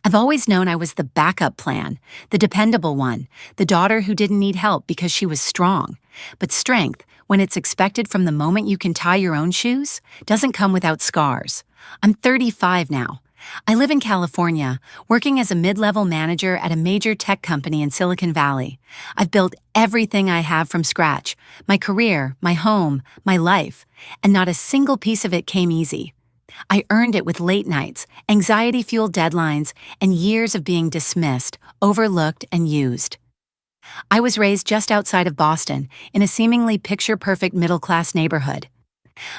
I've always known I was the backup plan, the dependable one, the daughter who didn't need help because she was strong. But strength, when it's expected from the moment you can tie your own shoes, doesn't come without scars. I'm 35 now. I live in California, working as a mid-level manager at a major tech company in Silicon Valley. I've built everything I have from scratch, my career, my home, my life, and not a single piece of it came easy. I earned it with late nights, anxiety-fueled deadlines, and years of being dismissed, overlooked, and used. I was raised just outside of Boston, in a seemingly picture-perfect middle-class neighborhood.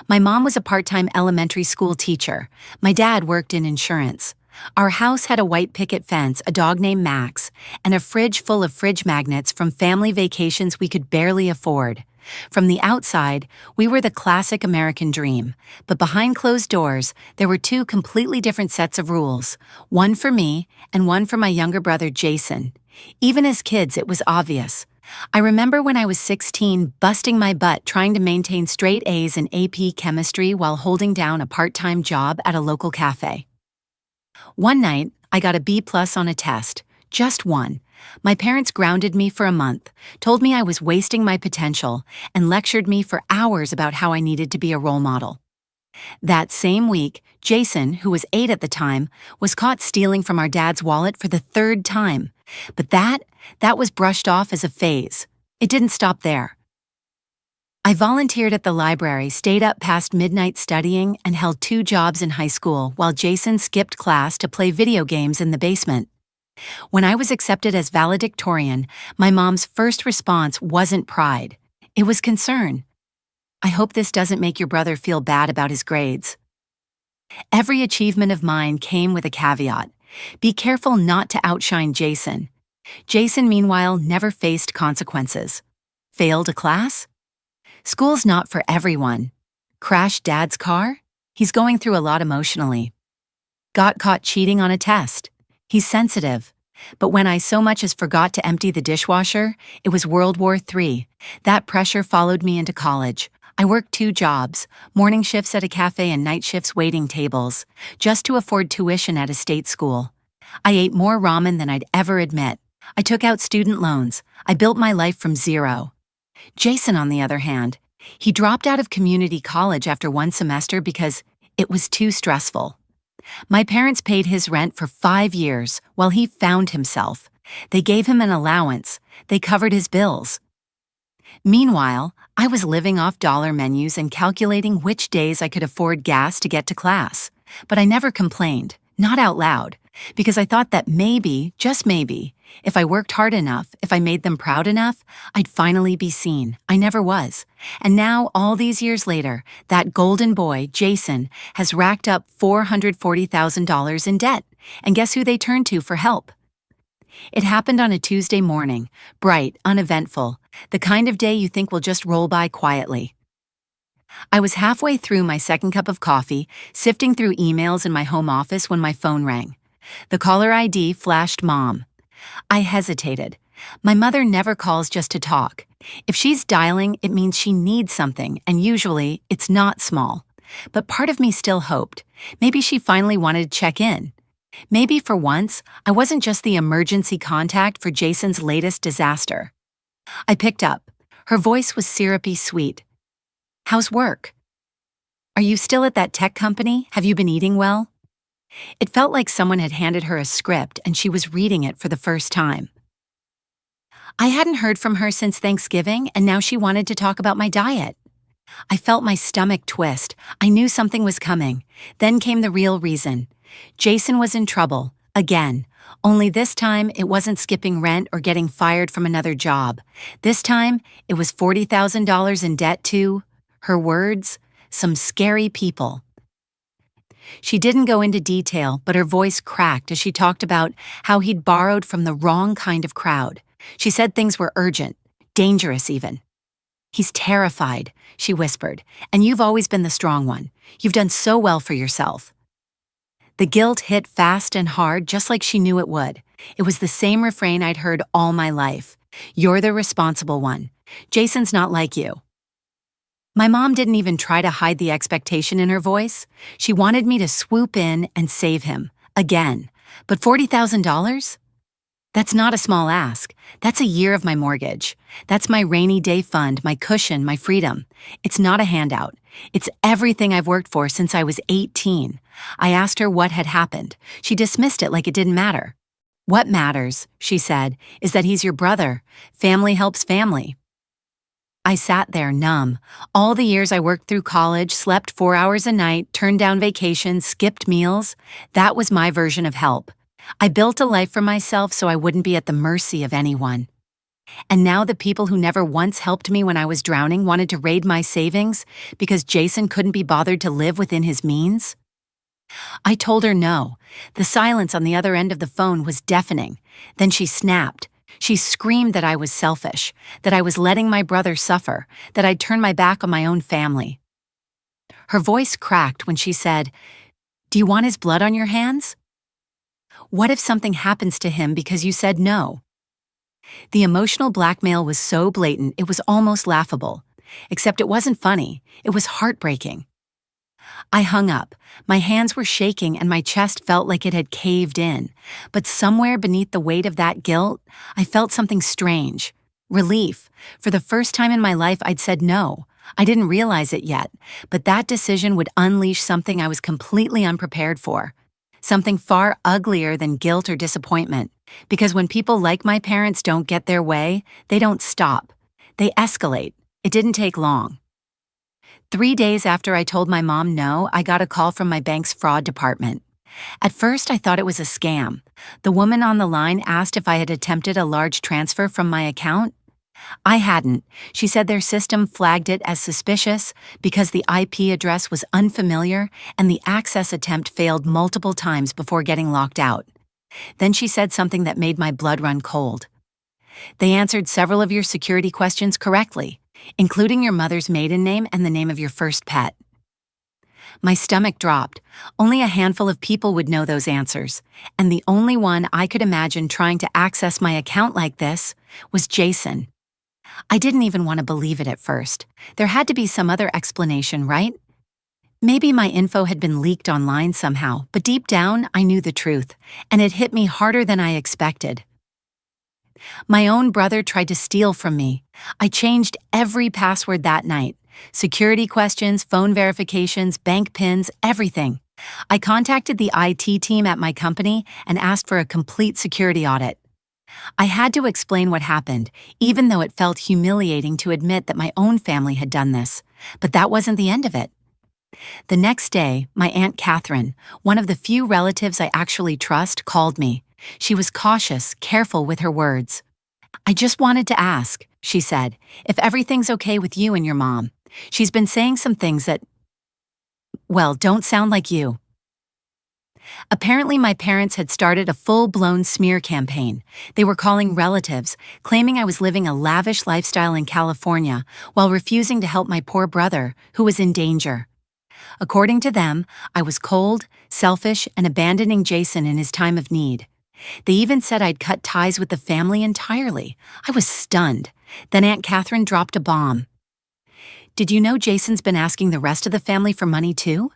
My mom was a part-time elementary school teacher. My dad worked in insurance. Our house had a white picket fence, a dog named Max, and a fridge full of fridge magnets from family vacations we could barely afford. From the outside, we were the classic American dream, but behind closed doors, there were two completely different sets of rules, one for me and one for my younger brother Jason. Even as kids, it was obvious. I remember when I was 16 busting my butt trying to maintain straight A's in AP chemistry while holding down a part-time job at a local cafe. One night, I got a B+ on a test, just one. My parents grounded me for a month, told me I was wasting my potential, and lectured me for hours about how I needed to be a role model. That same week, Jason, who was 8 at the time, was caught stealing from our dad's wallet for the 3rd time. But that was brushed off as a phase. It didn't stop there. I volunteered at the library, stayed up past midnight studying, and held 2 jobs in high school while Jason skipped class to play video games in the basement. When I was accepted as valedictorian, my mom's first response wasn't pride. It was concern. I hope this doesn't make your brother feel bad about his grades. Every achievement of mine came with a caveat. Be careful not to outshine Jason. Jason, meanwhile, never faced consequences. Failed a class? School's not for everyone. Crashed Dad's car? He's going through a lot emotionally. Got caught cheating on a test? He's sensitive. But when I so much as forgot to empty the dishwasher, it was World War III. That pressure followed me into college. I worked 2 jobs, morning shifts at a cafe and night shifts waiting tables, just to afford tuition at a state school. I ate more ramen than I'd ever admit. I took out student loans. I built my life from zero. Jason, on the other hand, he dropped out of community college after 1 semester because it was too stressful. My parents paid his rent for 5 years while he found himself. They gave him an allowance. They covered his bills. Meanwhile, I was living off dollar menus and calculating which days I could afford gas to get to class. But I never complained, not out loud, because I thought that maybe, just maybe, if I worked hard enough, if I made them proud enough, I'd finally be seen. I never was. And now, all these years later, that golden boy, Jason, has racked up $440,000 in debt. And guess who they turn to for help? It happened on a Tuesday morning, bright, uneventful, the kind of day you think will just roll by quietly. I was halfway through my 2nd cup of coffee, sifting through emails in my home office when my phone rang. The caller ID flashed Mom. I hesitated. My mother never calls just to talk. If she's dialing, it means she needs something, and usually, it's not small. But part of me still hoped. Maybe she finally wanted to check in. Maybe for once, I wasn't just the emergency contact for Jason's latest disaster. I picked up. Her voice was syrupy sweet. How's work? Are you still at that tech company? Have you been eating well? It felt like someone had handed her a script and she was reading it for the first time. I hadn't heard from her since Thanksgiving, and now she wanted to talk about my diet. I felt my stomach twist. I knew something was coming. Then came the real reason. Jason was in trouble, again. Only this time, it wasn't skipping rent or getting fired from another job. This time, it was $40,000 in debt to, her words, some scary people. She didn't go into detail, but her voice cracked as she talked about how he'd borrowed from the wrong kind of crowd. She said things were urgent, dangerous even. He's terrified, she whispered, and you've always been the strong one. You've done so well for yourself. The guilt hit fast and hard, just like she knew it would. It was the same refrain I'd heard all my life. You're the responsible one. Jason's not like you. My mom didn't even try to hide the expectation in her voice. She wanted me to swoop in and save him, again. But $40,000? That's not a small ask. That's a year of my mortgage. That's my rainy day fund, my cushion, my freedom. It's not a handout. It's everything I've worked for since I was 18. I asked her what had happened. She dismissed it like it didn't matter. What matters, she said, is that he's your brother. Family helps family. I sat there numb. All the years I worked through college, slept 4 hours a night, turned down vacations, skipped meals, that was my version of help. I built a life for myself so I wouldn't be at the mercy of anyone. And now the people who never once helped me when I was drowning wanted to raid my savings because Jason couldn't be bothered to live within his means? I told her no. The silence on the other end of the phone was deafening. Then she snapped. She screamed that I was selfish, that I was letting my brother suffer, that I'd turned my back on my own family. Her voice cracked when she said, "Do you want his blood on your hands? What if something happens to him because you said no?" The emotional blackmail was so blatant it was almost laughable. Except it wasn't funny, it was heartbreaking. I hung up. My hands were shaking and my chest felt like it had caved in. But somewhere beneath the weight of that guilt, I felt something strange. Relief. For the first time in my life, I'd said no. I didn't realize it yet, but that decision would unleash something I was completely unprepared for. Something far uglier than guilt or disappointment. Because when people like my parents don't get their way, they don't stop. They escalate. It didn't take long. 3 days after I told my mom no, I got a call from my bank's fraud department. At first, I thought it was a scam. The woman on the line asked if I had attempted a large transfer from my account. I hadn't. She said their system flagged it as suspicious because the IP address was unfamiliar and the access attempt failed multiple times before getting locked out. Then she said something that made my blood run cold. "They answered several of your security questions correctly, including your mother's maiden name and the name of your first pet." My stomach dropped. Only a handful of people would know those answers, and the only one I could imagine trying to access my account like this was Jason. I didn't even want to believe it at first. There had to be some other explanation, right? Maybe my info had been leaked online somehow, but deep down, I knew the truth, and it hit me harder than I expected. My own brother tried to steal from me. I changed every password that night. Security questions, phone verifications, bank pins, everything. I contacted the IT team at my company and asked for a complete security audit. I had to explain what happened, even though it felt humiliating to admit that my own family had done this. But that wasn't the end of it. The next day, my Aunt Catherine, one of the few relatives I actually trust, called me. She was cautious, careful with her words. "I just wanted to ask," she said, "if everything's okay with you and your mom. She's been saying some things that, well, don't sound like you." Apparently, my parents had started a full-blown smear campaign. They were calling relatives, claiming I was living a lavish lifestyle in California while refusing to help my poor brother, who was in danger. According to them, I was cold, selfish, and abandoning Jason in his time of need. They even said I'd cut ties with the family entirely. I was stunned. Then Aunt Catherine dropped a bomb. "Did you know Jason's been asking the rest of the family for money too?"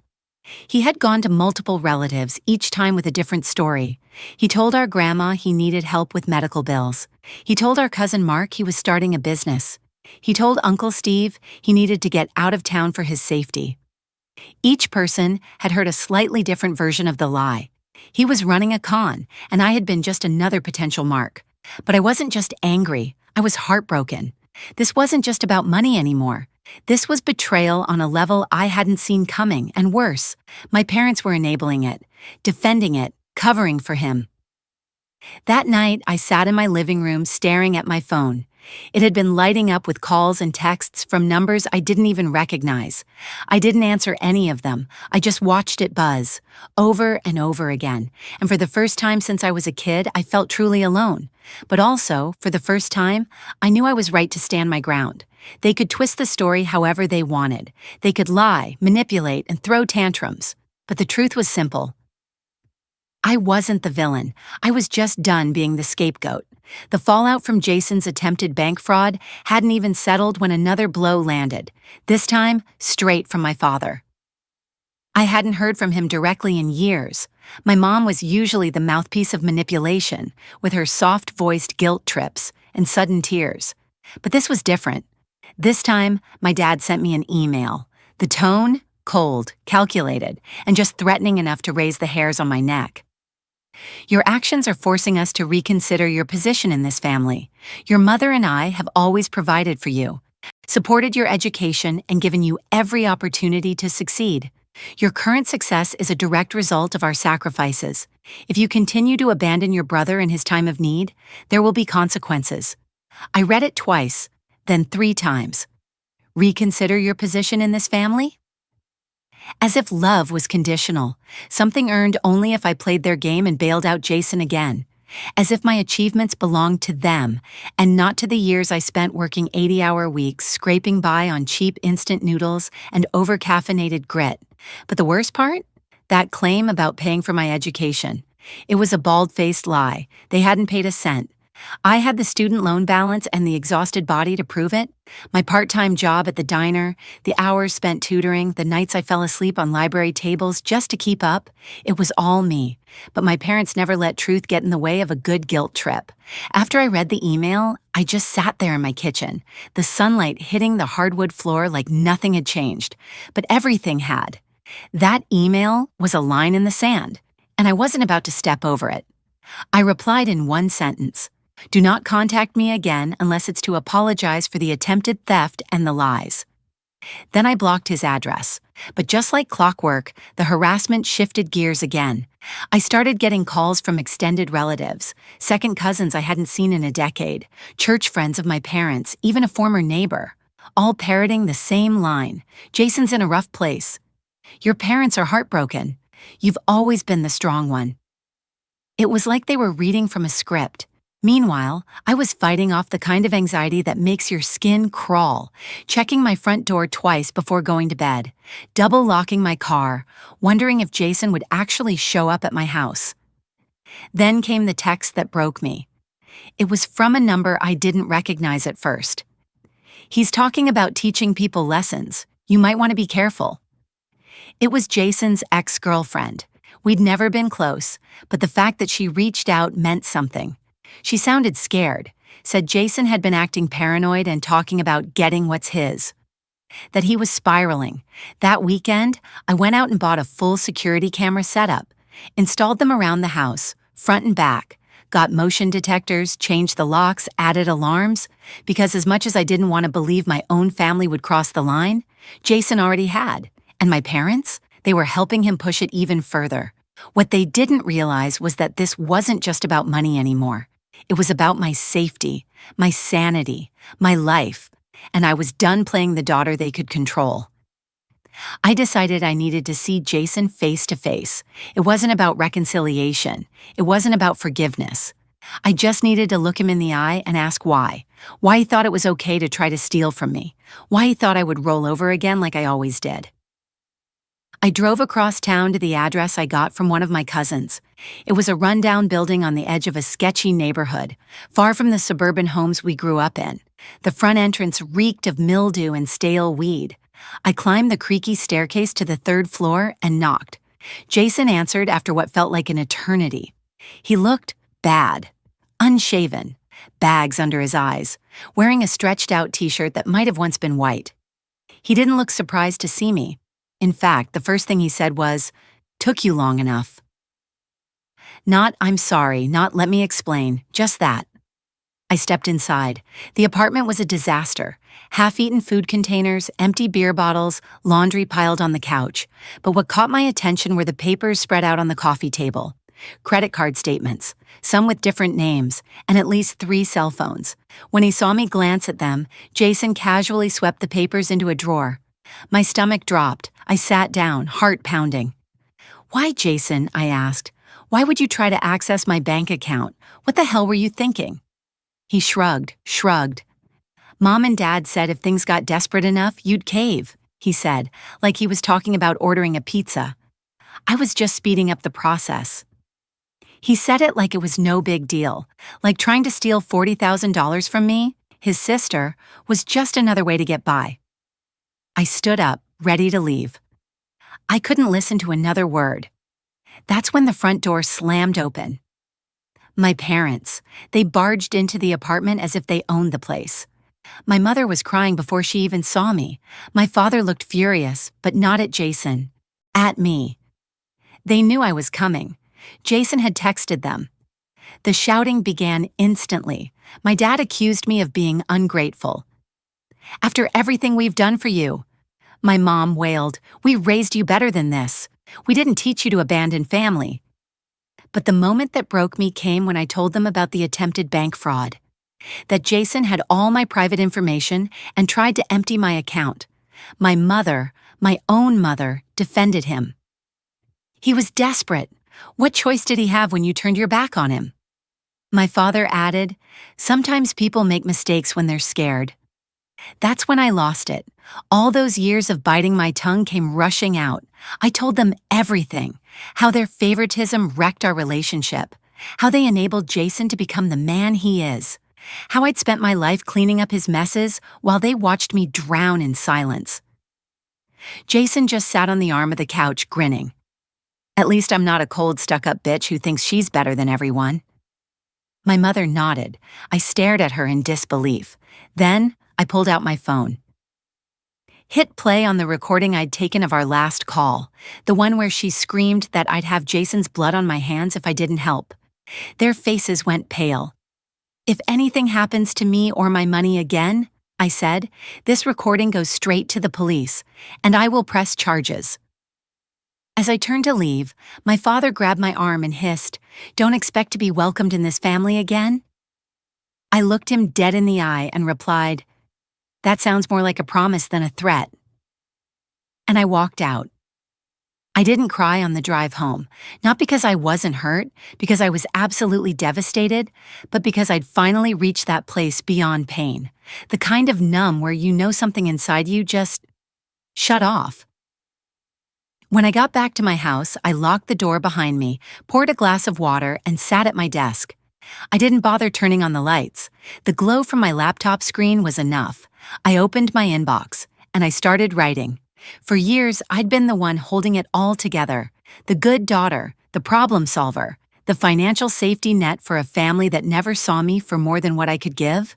He had gone to multiple relatives, each time with a different story. He told our grandma he needed help with medical bills. He told our cousin Mark he was starting a business. He told Uncle Steve he needed to get out of town for his safety. Each person had heard a slightly different version of the lie. He was running a con, and I had been just another potential mark. But I wasn't just angry, I was heartbroken. This wasn't just about money anymore. This was betrayal on a level I hadn't seen coming, and worse, my parents were enabling it, defending it, covering for him. That night, I sat in my living room staring at my phone. It had been lighting up with calls and texts from numbers I didn't even recognize. I didn't answer any of them. I just watched it buzz, over and over again. And for the first time since I was a kid, I felt truly alone. But also, for the first time, I knew I was right to stand my ground. They could twist the story however they wanted. They could lie, manipulate, and throw tantrums. But the truth was simple. I wasn't the villain. I was just done being the scapegoat. The fallout from Jason's attempted bank fraud hadn't even settled when another blow landed, this time straight from my father. I hadn't heard from him directly in years. My mom was usually the mouthpiece of manipulation, with her soft-voiced guilt trips and sudden tears. But this was different. This time, my dad sent me an email. The tone, cold, calculated, and just threatening enough to raise the hairs on my neck. Your actions are forcing us to reconsider your position in this family. Your mother and I have always provided for you, supported your education, and given you every opportunity to succeed. Your current success is a direct result of our sacrifices. If you continue to abandon your brother in his time of need, there will be consequences. I read it twice, then 3 times. Reconsider your position in this family? As if love was conditional, something earned only if I played their game and bailed out Jason again. As if my achievements belonged to them, and not to the years I spent working 80-hour weeks, scraping by on cheap instant noodles and over-caffeinated grit. But the worst part? That claim about paying for my education. It was a bald-faced lie. They hadn't paid a cent. I had the student loan balance and the exhausted body to prove it. My part-time job at the diner, the hours spent tutoring, the nights I fell asleep on library tables just to keep up. It was all me. But my parents never let truth get in the way of a good guilt trip. After I read the email, I just sat there in my kitchen, the sunlight hitting the hardwood floor like nothing had changed. But everything had. That email was a line in the sand, and I wasn't about to step over it. I replied in one sentence. Do not contact me again unless it's to apologize for the attempted theft and the lies. Then I blocked his address. But just like clockwork, the harassment shifted gears again. I started getting calls from extended relatives, second cousins I hadn't seen in a decade, church friends of my parents, even a former neighbor, all parroting the same line. Jason's in a rough place. Your parents are heartbroken. You've always been the strong one. It was like they were reading from a script. Meanwhile, I was fighting off the kind of anxiety that makes your skin crawl, checking my front door twice before going to bed, double locking my car, wondering if Jason would actually show up at my house. Then came the text that broke me. It was from a number I didn't recognize at first. He's talking about teaching people lessons. You might want to be careful. It was Jason's ex-girlfriend. We'd never been close, but the fact that she reached out meant something. She sounded scared, said Jason had been acting paranoid and talking about getting what's his. That he was spiraling. That weekend, I went out and bought a full security camera setup, installed them around the house, front and back, got motion detectors, changed the locks, added alarms, because as much as I didn't want to believe my own family would cross the line, Jason already had. And my parents? They were helping him push it even further. What they didn't realize was that this wasn't just about money anymore. It was about my safety, my sanity, my life, and I was done playing the daughter they could control. I decided I needed to see Jason face to face. It wasn't about reconciliation. It wasn't about forgiveness. I just needed to look him in the eye and ask why. Why he thought it was okay to try to steal from me. Why he thought I would roll over again like I always did. I drove across town to the address I got from one of my cousins. It was a rundown building on the edge of a sketchy neighborhood, far from the suburban homes we grew up in. The front entrance reeked of mildew and stale weed. I climbed the creaky staircase to the 3rd floor and knocked. Jason answered after what felt like an eternity. He looked bad, unshaven, bags under his eyes, wearing a stretched-out t-shirt that might have once been white. He didn't look surprised to see me. In fact, the first thing he said was, "Took you long enough." Not, "I'm sorry," not, "let me explain," just that. I stepped inside. The apartment was a disaster. Half-eaten food containers, empty beer bottles, laundry piled on the couch. But what caught my attention were the papers spread out on the coffee table. Credit card statements, some with different names, and at least 3 cell phones. When he saw me glance at them, Jason casually swept the papers into a drawer. My stomach dropped. I sat down, heart pounding. "Why, Jason?" I asked. "Why would you try to access my bank account? What the hell were you thinking?" He shrugged. "Mom and Dad said if things got desperate enough, you'd cave," he said, like he was talking about ordering a pizza. I was just speeding up the process. He said it like it was no big deal, like trying to steal $40,000 from me, his sister, was just another way to get by. I stood up, ready to leave. I couldn't listen to another word. That's when the front door slammed open. My parents, they barged into the apartment as if they owned the place. My mother was crying before she even saw me. My father looked furious, but not at Jason. At me. They knew I was coming. Jason had texted them. The shouting began instantly. My dad accused me of being ungrateful. "After everything we've done for you," my mom wailed, "we raised you better than this. We didn't teach you to abandon family." But the moment that broke me came when I told them about the attempted bank fraud. That Jason had all my private information and tried to empty my account. My mother, my own mother, defended him. He was desperate. What choice did he have when you turned your back on him? My father added, "Sometimes people make mistakes when they're scared." That's when I lost it. All those years of biting my tongue came rushing out. I told them everything. How their favoritism wrecked our relationship. How they enabled Jason to become the man he is. How I'd spent my life cleaning up his messes while they watched me drown in silence. Jason just sat on the arm of the couch, grinning. At least I'm not a cold, stuck-up bitch who thinks she's better than everyone. My mother nodded. I stared at her in disbelief. Then, I pulled out my phone. Hit play on the recording I'd taken of our last call, the one where she screamed that I'd have Jason's blood on my hands if I didn't help. Their faces went pale. "If anything happens to me or my money again," I said, "this recording goes straight to the police, and I will press charges." As I turned to leave, my father grabbed my arm and hissed, "Don't expect to be welcomed in this family again?" I looked him dead in the eye and replied, "That sounds more like a promise than a threat." And I walked out. I didn't cry on the drive home, not because I wasn't hurt, because I was absolutely devastated, but because I'd finally reached that place beyond pain, the kind of numb where you know something inside you just shut off. When I got back to my house, I locked the door behind me, poured a glass of water, and sat at my desk. I didn't bother turning on the lights. The glow from my laptop screen was enough. I opened my inbox, and I started writing. For years, I'd been the one holding it all together. The good daughter, the problem solver, the financial safety net for a family that never saw me for more than what I could give.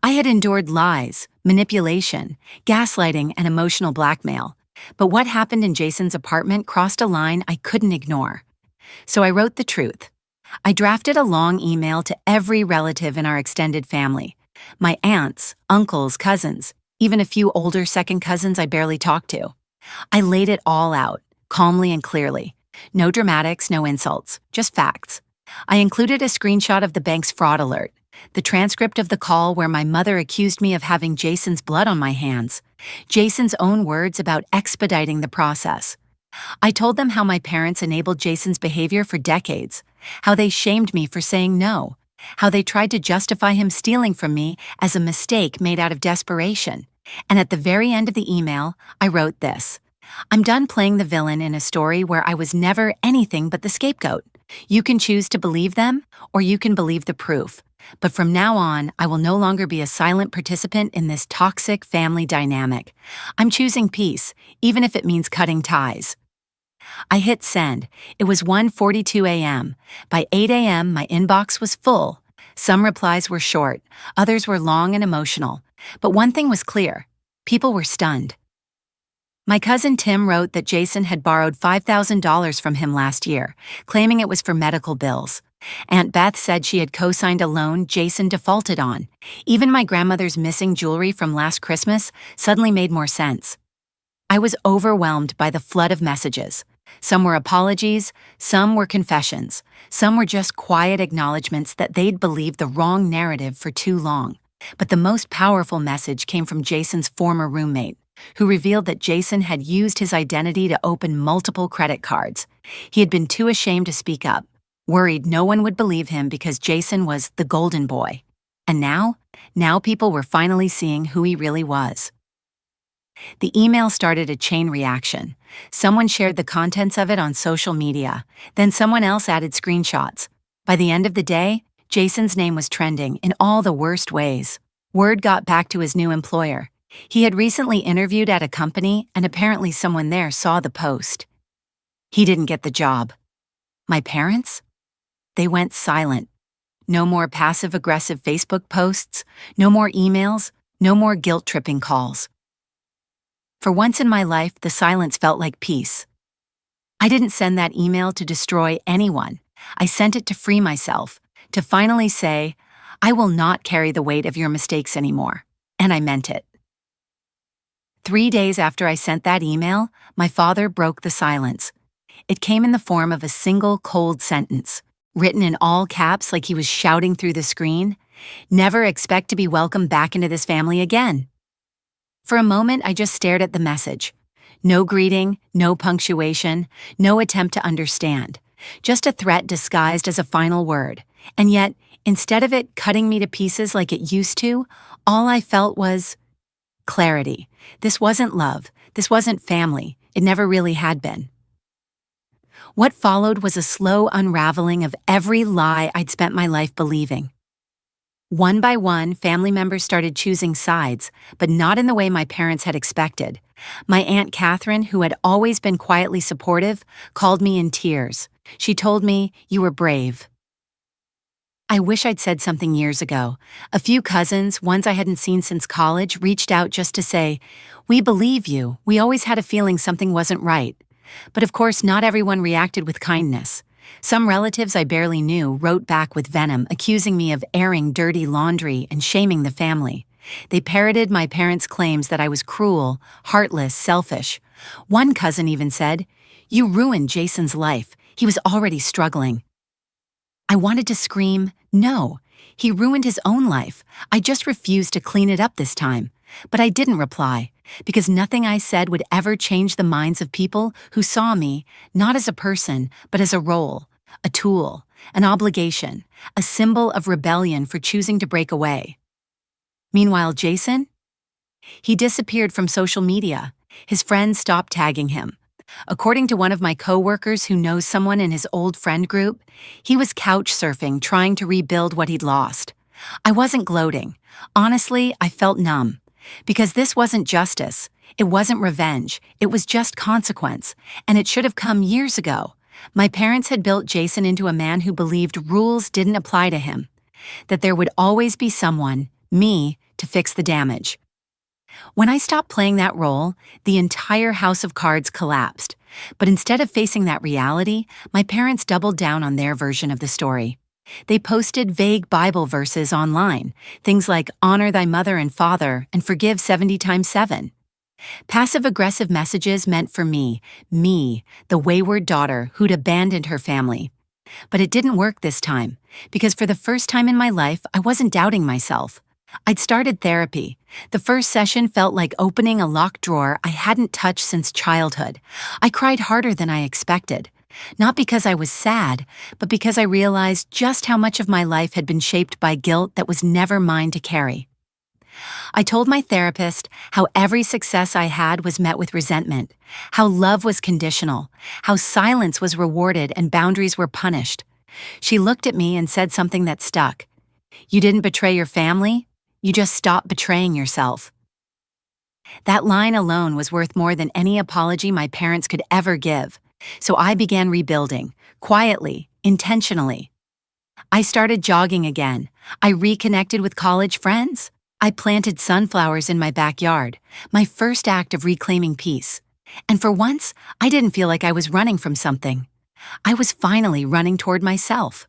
I had endured lies, manipulation, gaslighting, and emotional blackmail. But what happened in Jason's apartment crossed a line I couldn't ignore. So I wrote the truth. I drafted a long email to every relative in our extended family. My aunts, uncles, cousins, even a few older second cousins I barely talked to. I laid it all out, calmly and clearly. No dramatics, no insults, just facts. I included a screenshot of the bank's fraud alert, the transcript of the call where my mother accused me of having Jason's blood on my hands, Jason's own words about expediting the process. I told them how my parents enabled Jason's behavior for decades, how they shamed me for saying no, how they tried to justify him stealing from me as a mistake made out of desperation. And at the very end of the email, I wrote this: "I'm done playing the villain in a story where I was never anything but the scapegoat. You can choose to believe them, or you can believe the proof. But from now on, I will no longer be a silent participant in this toxic family dynamic. I'm choosing peace, even if it means cutting ties." I hit send. It was 1:42 a.m. By 8 a.m., my inbox was full. Some replies were short, others were long and emotional. But one thing was clear: people were stunned. My cousin Tim wrote that Jason had borrowed $5,000 from him last year, claiming it was for medical bills. Aunt Beth said she had co-signed a loan Jason defaulted on. Even my grandmother's missing jewelry from last Christmas suddenly made more sense. I was overwhelmed by the flood of messages. Some were apologies, some were confessions, some were just quiet acknowledgments that they'd believed the wrong narrative for too long. But the most powerful message came from Jason's former roommate, who revealed that Jason had used his identity to open multiple credit cards. He had been too ashamed to speak up, worried no one would believe him because Jason was the golden boy. And now people were finally seeing who he really was. The email started a chain reaction. Someone shared the contents of it on social media. Then someone else added screenshots. By the end of the day, Jason's name was trending in all the worst ways. Word got back to his new employer. He had recently interviewed at a company, and apparently someone there saw the post. He didn't get the job. My parents? They went silent. No more passive-aggressive Facebook posts, no more emails, no more guilt-tripping calls. For once in my life, the silence felt like peace. I didn't send that email to destroy anyone. I sent it to free myself, to finally say, I will not carry the weight of your mistakes anymore. And I meant it. 3 days after I sent that email, my father broke the silence. It came in the form of a single cold sentence, written in all caps like he was shouting through the screen. Never expect to be welcomed back into this family again. For a moment, I just stared at the message. No greeting, no punctuation, no attempt to understand. Just a threat disguised as a final word. And yet, instead of it cutting me to pieces like it used to, all I felt was clarity. This wasn't love. This wasn't family. It never really had been. What followed was a slow unraveling of every lie I'd spent my life believing. One by one, family members started choosing sides, but not in the way my parents had expected. My Aunt Catherine, who had always been quietly supportive, called me in tears. She told me, "You were brave." I wish I'd said something years ago. A few cousins, ones I hadn't seen since college, reached out just to say, "We believe you. We always had a feeling something wasn't right." But of course, not everyone reacted with kindness. Some relatives I barely knew wrote back with venom, accusing me of airing dirty laundry and shaming the family. They parroted my parents' claims that I was cruel, heartless, selfish. One cousin even said, "You ruined Jason's life. He was already struggling." I wanted to scream, "No, he ruined his own life. I just refused to clean it up this time." But I didn't reply, because nothing I said would ever change the minds of people who saw me not as a person, but as a role, a tool, an obligation, a symbol of rebellion for choosing to break away. Meanwhile, Jason? He disappeared from social media. His friends stopped tagging him. According to one of my coworkers who knows someone in his old friend group, he was couch surfing trying to rebuild what he'd lost. I wasn't gloating. Honestly, I felt numb. Because this wasn't justice, it wasn't revenge, it was just consequence, and it should have come years ago. My parents had built Jason into a man who believed rules didn't apply to him, that there would always be someone, me, to fix the damage. When I stopped playing that role, the entire house of cards collapsed. But instead of facing that reality, my parents doubled down on their version of the story. They posted vague Bible verses online, things like honor thy mother and father and forgive 70 times 7. Passive-aggressive messages meant for me, the wayward daughter who'd abandoned her family. But it didn't work this time, because for the first time in my life, I wasn't doubting myself. I'd started therapy. The first session felt like opening a locked drawer I hadn't touched since childhood. I cried harder than I expected. Not because I was sad, but because I realized just how much of my life had been shaped by guilt that was never mine to carry. I told my therapist how every success I had was met with resentment, how love was conditional, how silence was rewarded and boundaries were punished. She looked at me and said something that stuck. "You didn't betray your family, you just stopped betraying yourself." That line alone was worth more than any apology my parents could ever give. So I began rebuilding, quietly, intentionally. I started jogging again. I reconnected with college friends. I planted sunflowers in my backyard, my first act of reclaiming peace. And for once, I didn't feel like I was running from something. I was finally running toward myself.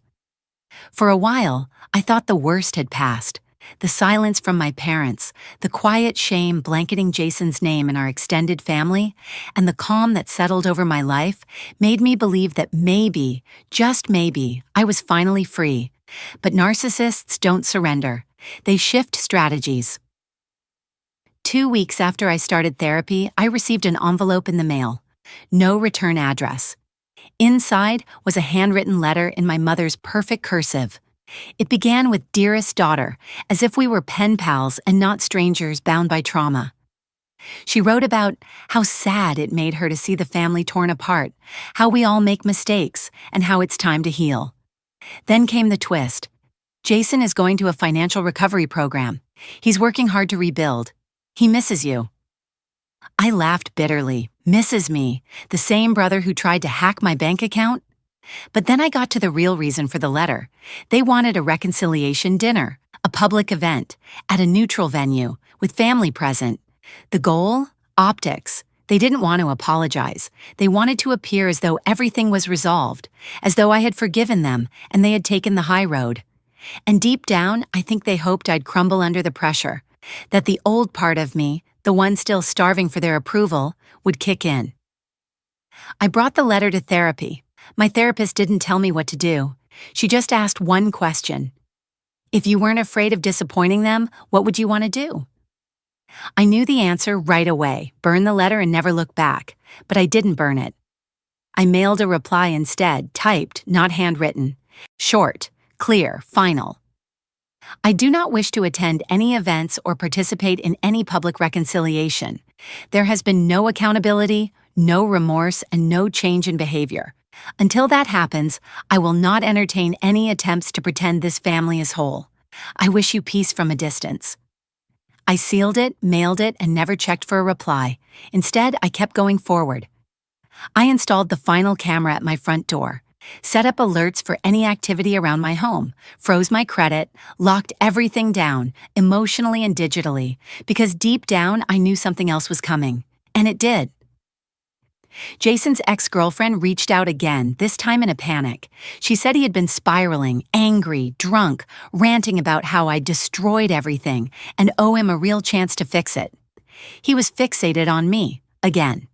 For a while, I thought the worst had passed. The silence from my parents, the quiet shame blanketing Jason's name in our extended family, and the calm that settled over my life made me believe that maybe, just maybe, I was finally free. But narcissists don't surrender. They shift strategies. 2 weeks after I started therapy, I received an envelope in the mail. No return address. Inside was a handwritten letter in my mother's perfect cursive. It began with "Dearest daughter," as if we were pen pals and not strangers bound by trauma. She wrote about how sad it made her to see the family torn apart, how we all make mistakes, and how it's time to heal. Then came the twist. Jason is going to a financial recovery program. He's working hard to rebuild. He misses you. I laughed bitterly. Misses me? The same brother who tried to hack my bank account? But then I got to the real reason for the letter. They wanted a reconciliation dinner, a public event, at a neutral venue, with family present. The goal? Optics. They didn't want to apologize. They wanted to appear as though everything was resolved, as though I had forgiven them and they had taken the high road. And deep down, I think they hoped I'd crumble under the pressure, that the old part of me, the one still starving for their approval, would kick in. I brought the letter to therapy. My therapist didn't tell me what to do. She just asked one question. If you weren't afraid of disappointing them, what would you want to do? I knew the answer right away, burn the letter and never look back, but I didn't burn it. I mailed a reply instead, typed, not handwritten. Short, clear, final. I do not wish to attend any events or participate in any public reconciliation. There has been no accountability, no remorse, and no change in behavior. Until that happens, I will not entertain any attempts to pretend this family is whole. I wish you peace from a distance. I sealed it, mailed it, and never checked for a reply. Instead, I kept going forward. I installed the final camera at my front door, set up alerts for any activity around my home, froze my credit, locked everything down, emotionally and digitally, because deep down I knew something else was coming. And it did. Jason's ex-girlfriend reached out again, this time in a panic. She said he had been spiraling, angry, drunk, ranting about how I destroyed everything and owe him a real chance to fix it. He was fixated on me, again.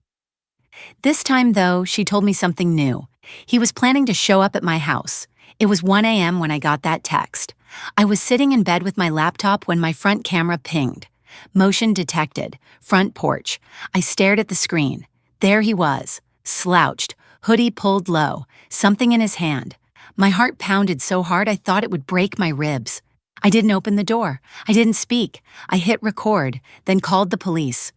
This time, though, she told me something new. He was planning to show up at my house. It was 1 a.m. when I got that text. I was sitting in bed with my laptop when my front camera pinged. Motion detected, front porch. I stared at the screen. There he was, slouched, hoodie pulled low, something in his hand. My heart pounded so hard I thought it would break my ribs. I didn't open the door. I didn't speak. I hit record, then called the police.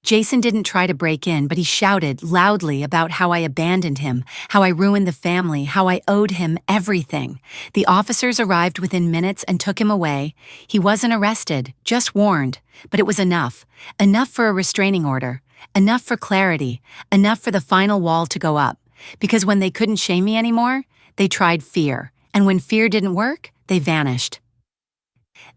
Jason didn't try to break in, but he shouted loudly about how I abandoned him, how I ruined the family, how I owed him everything. The officers arrived within minutes and took him away. He wasn't arrested, just warned, but it was enough. Enough for a restraining order. Enough for clarity, enough for the final wall to go up. Because when they couldn't shame me anymore, they tried fear. And when fear didn't work, they vanished.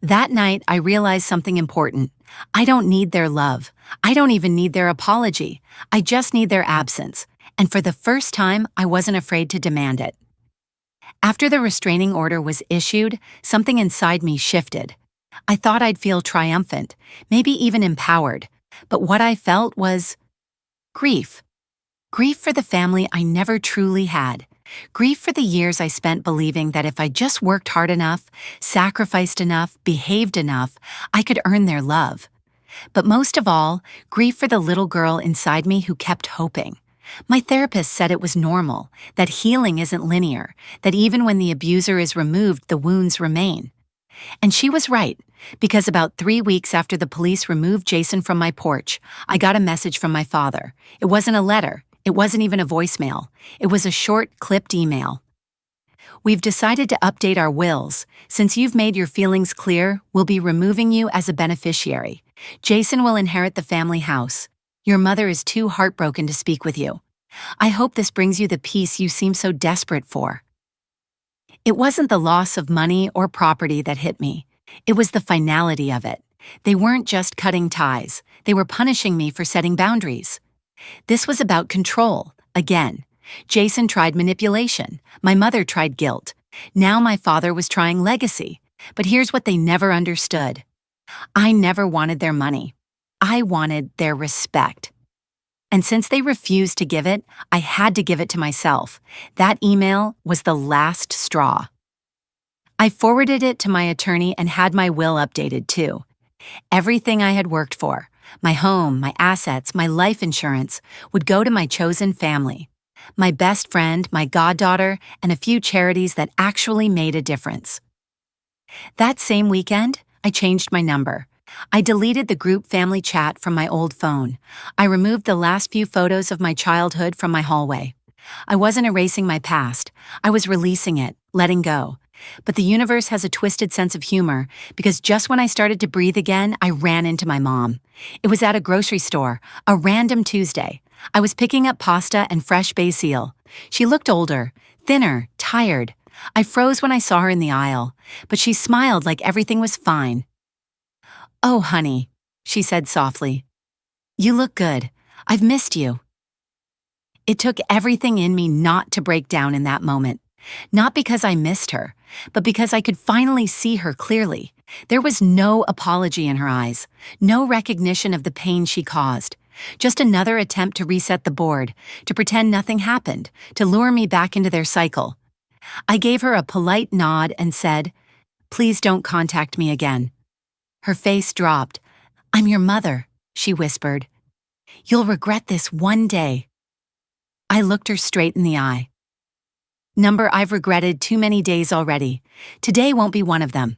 That night, I realized something important. I don't need their love. I don't even need their apology. I just need their absence. And for the first time, I wasn't afraid to demand it. After the restraining order was issued, something inside me shifted. I thought I'd feel triumphant, maybe even empowered. But what I felt was grief. Grief for the family I never truly had. Grief for the years I spent believing that if I just worked hard enough, sacrificed enough, behaved enough, I could earn their love. But most of all, grief for the little girl inside me who kept hoping. My therapist said it was normal, that healing isn't linear, that even when the abuser is removed, the wounds remain. And she was right, because about 3 weeks after the police removed Jason from my porch, I got a message from my father. It wasn't a letter. It wasn't even a voicemail. It was a short, clipped email. We've decided to update our wills. Since you've made your feelings clear, we'll be removing you as a beneficiary. Jason will inherit the family house. Your mother is too heartbroken to speak with you. I hope this brings you the peace you seem so desperate for. It wasn't the loss of money or property that hit me. It was the finality of it. They weren't just cutting ties. They were punishing me for setting boundaries. This was about control, again. Jason tried manipulation. My mother tried guilt. Now my father was trying legacy. But here's what they never understood. I never wanted their money. I wanted their respect. And since they refused to give it, I had to give it to myself. That email was the last straw. I forwarded it to my attorney and had my will updated too. Everything I had worked for, my home, my assets, my life insurance, would go to my chosen family. My best friend, my goddaughter, and a few charities that actually made a difference. That same weekend, I changed my number. I deleted the group family chat from my old phone. I removed the last few photos of my childhood from my hallway. I wasn't erasing my past. I was releasing it, letting go. But the universe has a twisted sense of humor because just when I started to breathe again, I ran into my mom. It was at a grocery store, a random Tuesday. I was picking up pasta and fresh basil. She looked older, thinner, tired. I froze when I saw her in the aisle, but she smiled like everything was fine. "Oh, honey," she said softly. "You look good. I've missed you." It took everything in me not to break down in that moment. Not because I missed her, but because I could finally see her clearly. There was no apology in her eyes, no recognition of the pain she caused. Just another attempt to reset the board, to pretend nothing happened, to lure me back into their cycle. I gave her a polite nod and said, "Please don't contact me again." Her face dropped. "I'm your mother," she whispered. "You'll regret this one day." I looked her straight in the eye. "Number I've regretted too many days already. Today won't be one of them."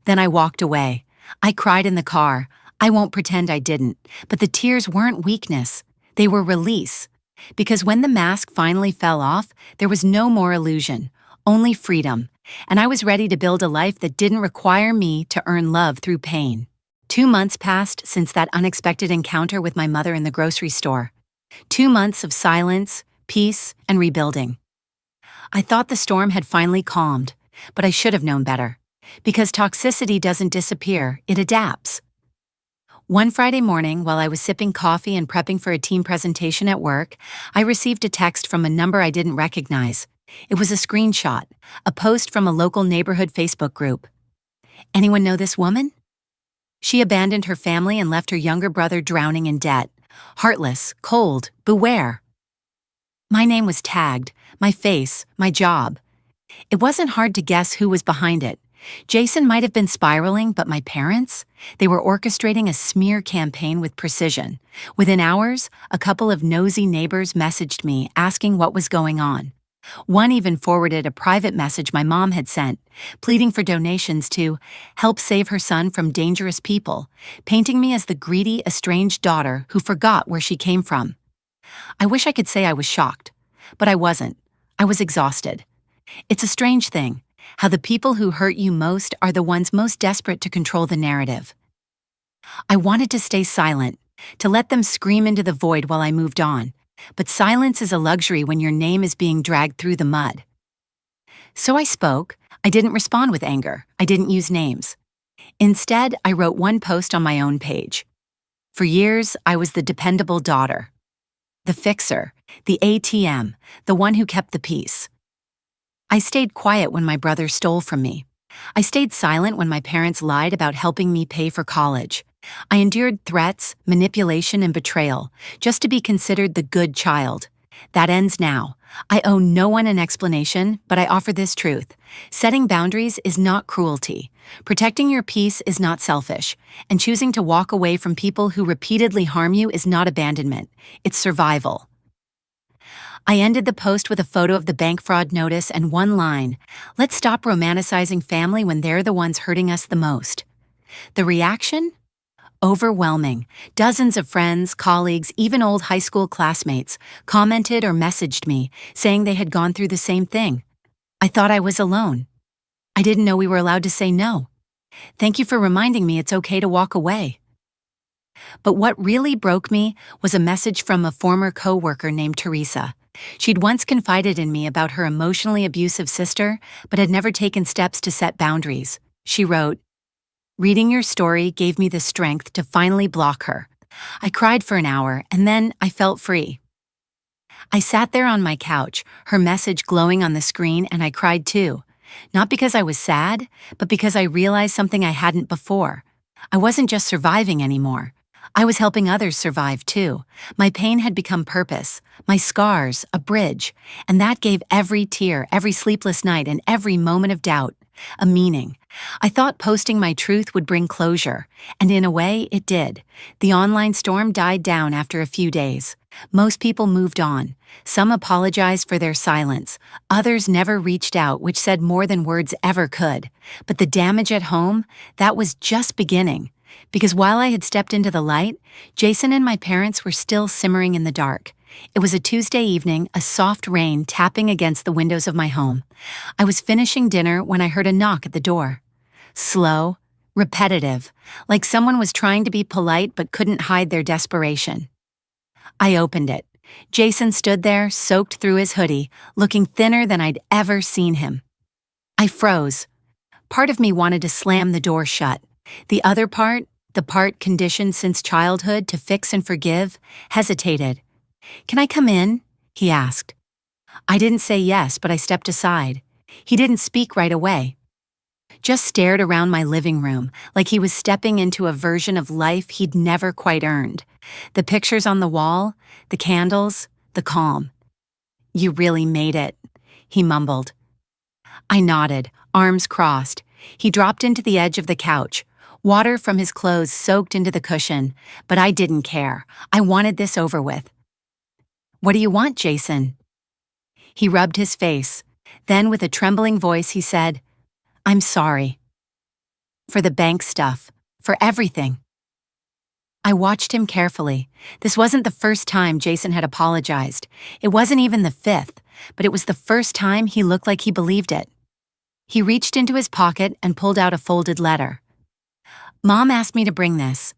Then I walked away. I cried in the car. I won't pretend I didn't, but the tears weren't weakness. They were release. Because when the mask finally fell off, there was no more illusion, only freedom, and I was ready to build a life that didn't require me to earn love through pain. 2 months passed since that unexpected encounter with my mother in the grocery store. 2 months of silence, peace, and rebuilding. I thought the storm had finally calmed, but I should have known better. Because toxicity doesn't disappear, it adapts. One Friday morning, while I was sipping coffee and prepping for a team presentation at work, I received a text from a number I didn't recognize. It was a screenshot, a post from a local neighborhood Facebook group. "Anyone know this woman? She abandoned her family and left her younger brother drowning in debt. Heartless, cold, beware." My name was tagged, my face, my job. It wasn't hard to guess who was behind it. Jason might have been spiraling, but my parents? They were orchestrating a smear campaign with precision. Within hours, a couple of nosy neighbors messaged me asking what was going on. One even forwarded a private message my mom had sent, pleading for donations to help save her son from dangerous people, painting me as the greedy, estranged daughter who forgot where she came from. I wish I could say I was shocked, but I wasn't. I was exhausted. It's a strange thing, how the people who hurt you most are the ones most desperate to control the narrative. I wanted to stay silent, to let them scream into the void while I moved on, but silence is a luxury when your name is being dragged through the mud. So I spoke. I didn't respond with anger. I didn't use names. Instead, I wrote one post on my own page. For years, I was the dependable daughter. The fixer, the ATM, the one who kept the peace. I stayed quiet when my brother stole from me. I stayed silent when my parents lied about helping me pay for college. I endured threats, manipulation, and betrayal, just to be considered the good child. That ends now. I owe no one an explanation, but I offer this truth. Setting boundaries is not cruelty. Protecting your peace is not selfish. And choosing to walk away from people who repeatedly harm you is not abandonment. It's survival. I ended the post with a photo of the bank fraud notice and one line: "Let's stop romanticizing family when they're the ones hurting us the most." The reaction? Overwhelming. Dozens of friends, colleagues, even old high school classmates commented or messaged me, saying they had gone through the same thing. I thought I was alone. I didn't know we were allowed to say no. Thank you for reminding me it's okay to walk away. But what really broke me was a message from a former coworker named Teresa. She'd once confided in me about her emotionally abusive sister, but had never taken steps to set boundaries. She wrote, "Reading your story gave me the strength to finally block her. I cried for an hour, and then I felt free." I sat there on my couch, her message glowing on the screen, and I cried too. Not because I was sad, but because I realized something I hadn't before. I wasn't just surviving anymore. I was helping others survive too. My pain had become purpose, my scars a bridge, and that gave every tear, every sleepless night, and every moment of doubt a meaning. I thought posting my truth would bring closure, and in a way, it did. The online storm died down after a few days. Most people moved on. Some apologized for their silence. Others never reached out, which said more than words ever could. But the damage at home, that was just beginning. Because while I had stepped into the light, Jason and my parents were still simmering in the dark. It was a Tuesday evening, a soft rain tapping against the windows of my home. I was finishing dinner when I heard a knock at the door. Slow, repetitive, like someone was trying to be polite but couldn't hide their desperation. I opened it. Jason stood there, soaked through his hoodie, looking thinner than I'd ever seen him. I froze. Part of me wanted to slam the door shut. The other part, the part conditioned since childhood to fix and forgive, hesitated. "Can I come in?" he asked. I didn't say yes, but I stepped aside. He didn't speak right away. Just stared around my living room like he was stepping into a version of life he'd never quite earned. The pictures on the wall, the candles, the calm. "You really made it," he mumbled. I nodded, arms crossed. He dropped into the edge of the couch. Water from his clothes soaked into the cushion, but I didn't care. I wanted this over with. "What do you want, Jason?" He rubbed his face. Then, with a trembling voice, he said, "I'm sorry. For the bank stuff. For everything." I watched him carefully. This wasn't the first time Jason had apologized. It wasn't even the fifth, but it was the first time he looked like he believed it. He reached into his pocket and pulled out a folded letter. "Mom asked me to bring this."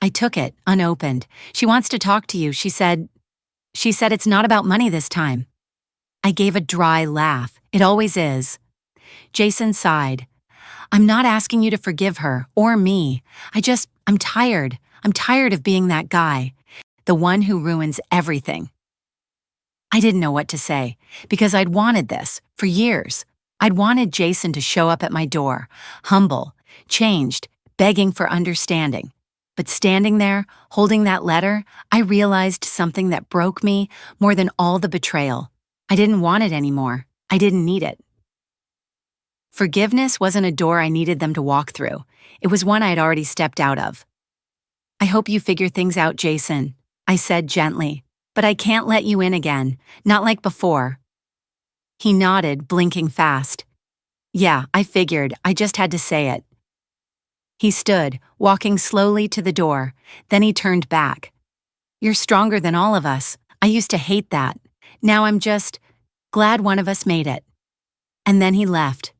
I took it, unopened. "She wants to talk to you," she said. "She said it's not about money this time." I gave a dry laugh. "It always is." Jason sighed. "I'm not asking you to forgive her, or me. I'm tired. I'm tired of being that guy. The one who ruins everything." I didn't know what to say, because I'd wanted this, for years. I'd wanted Jason to show up at my door, humble, changed, begging for understanding. But standing there, holding that letter, I realized something that broke me more than all the betrayal. I didn't want it anymore. I didn't need it. Forgiveness wasn't a door I needed them to walk through. It was one I had already stepped out of. "I hope you figure things out, Jason," I said gently. "But I can't let you in again, not like before." He nodded, blinking fast. "Yeah, I figured. I just had to say it." He stood, walking slowly to the door. Then he turned back. "You're stronger than all of us. I used to hate that. Now I'm just glad one of us made it." And then he left.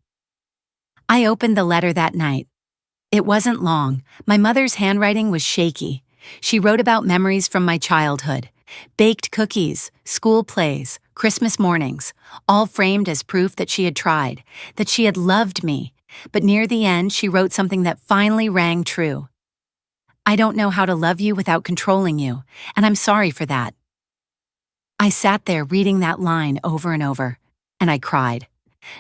I opened the letter that night. It wasn't long. My mother's handwriting was shaky. She wrote about memories from my childhood. Baked cookies, school plays, Christmas mornings, all framed as proof that she had tried, that she had loved me. But near the end, she wrote something that finally rang true. "I don't know how to love you without controlling you, and I'm sorry for that." I sat there reading that line over and over, and I cried.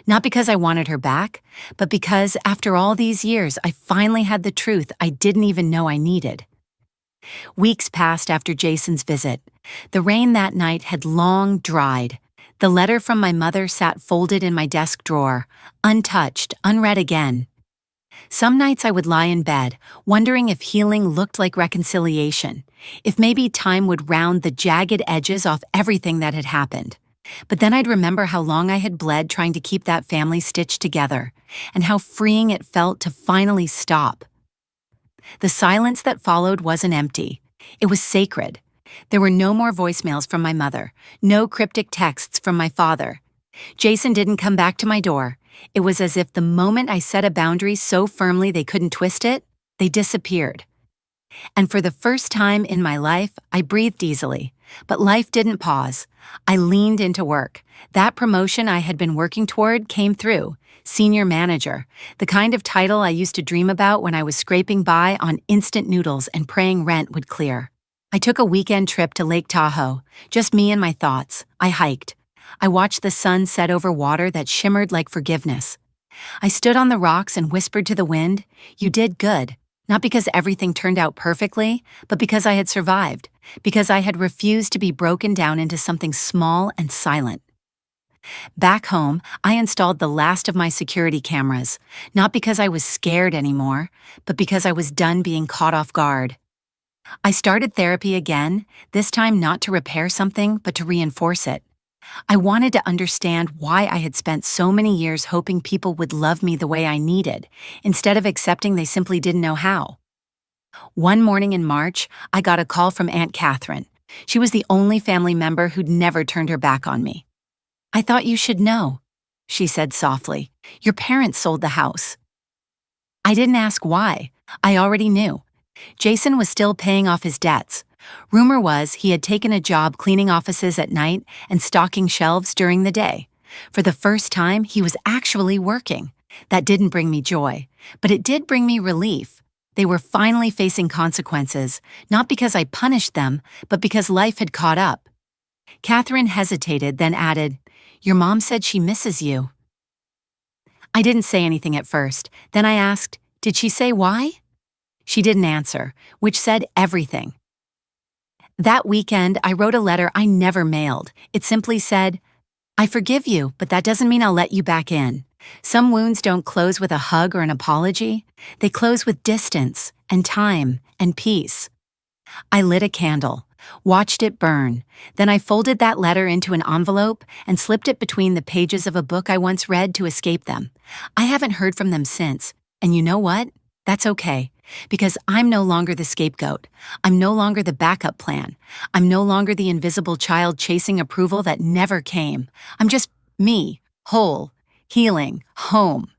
Not because I wanted her back, but because after all these years, I finally had the truth I didn't even know I needed. Weeks passed after Jason's visit. The rain that night had long dried. The letter from my mother sat folded in my desk drawer, untouched, unread again. Some nights I would lie in bed, wondering if healing looked like reconciliation, if maybe time would round the jagged edges off everything that had happened. But then I'd remember how long I had bled trying to keep that family stitched together, and how freeing it felt to finally stop. The silence that followed wasn't empty. It was sacred. There were no more voicemails from my mother, no cryptic texts from my father. Jason didn't come back to my door. It was as if the moment I set a boundary so firmly they couldn't twist it, they disappeared. And for the first time in my life, I breathed easily. But life didn't pause. I leaned into work. That promotion I had been working toward came through. Senior manager, the kind of title I used to dream about when I was scraping by on instant noodles and praying rent would clear. I took a weekend trip to Lake Tahoe, just me and my thoughts. I hiked. I watched the sun set over water that shimmered like forgiveness. I stood on the rocks and whispered to the wind, "You did good." Not because everything turned out perfectly, but because I had survived, because I had refused to be broken down into something small and silent. Back home, I installed the last of my security cameras, not because I was scared anymore, but because I was done being caught off guard. I started therapy again, this time not to repair something, but to reinforce it. I wanted to understand why I had spent so many years hoping people would love me the way I needed, instead of accepting they simply didn't know how. One morning in March, I got a call from Aunt Catherine. She was the only family member who'd never turned her back on me. "I thought you should know," she said softly. "Your parents sold the house." I didn't ask why. I already knew. Jason was still paying off his debts. Rumor was he had taken a job cleaning offices at night and stocking shelves during the day. For the first time, he was actually working. That didn't bring me joy, but it did bring me relief. They were finally facing consequences, not because I punished them, but because life had caught up. Catherine hesitated, then added, "Your mom said she misses you." I didn't say anything at first. Then I asked, "Did she say why?" She didn't answer, which said everything. That weekend, I wrote a letter I never mailed. It simply said, "I forgive you, but that doesn't mean I'll let you back in." Some wounds don't close with a hug or an apology. They close with distance and time and peace. I lit a candle, watched it burn. Then I folded that letter into an envelope and slipped it between the pages of a book I once read to escape them. I haven't heard from them since. And you know what? That's okay. Because I'm no longer the scapegoat. I'm no longer the backup plan. I'm no longer the invisible child chasing approval that never came. I'm just me, whole, healing, home.